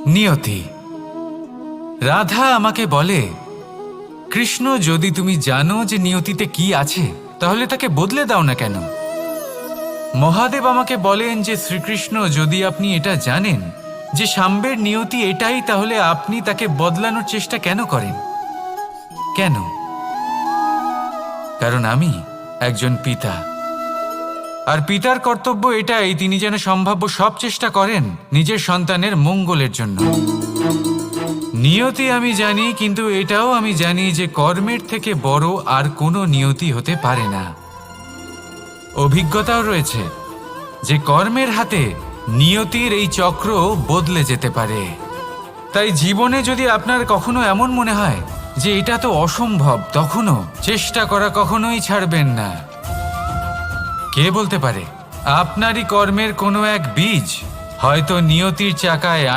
নিয়তি। রাধা আমাকে বলে, কৃষ্ণ, যদি তুমি জানো যে নিয়তিতে কি আছে তাহলে তাকে বদলে দাও না কেন? মহাদেব আমাকে বলেন যে শ্রীকৃষ্ণ, যদি আপনি এটা জানেন যে সাম্বের নিয়তি এটাই, তাহলে আপনি তাকে বদলানোর চেষ্টা কেন করেন? কেন? কারণ আমি একজন পিতা, আর পিতার কর্তব্য এটাই, তিনি যেন সম্ভাব্য সব চেষ্টা করেন নিজের সন্তানের মঙ্গলের জন্য। নিয়তি আমি জানি, কিন্তু এটাও আমি জানি যে কর্মের থেকে বড় আর কোনো নিয়তি হতে পারে না। অভিজ্ঞতাও রয়েছে যে কর্মের হাতে নিয়তির এই চক্র বদলে যেতে পারে। তাই জীবনে যদি আপনার কখনো এমন মনে হয় যে এটা তো অসম্ভব, তখনও চেষ্টা করা কখনোই ছাড়বেন না। কে বলতে পারে আপনারই কর্মের কোনো এক বীজ হয়তো নিয়তির চাকায়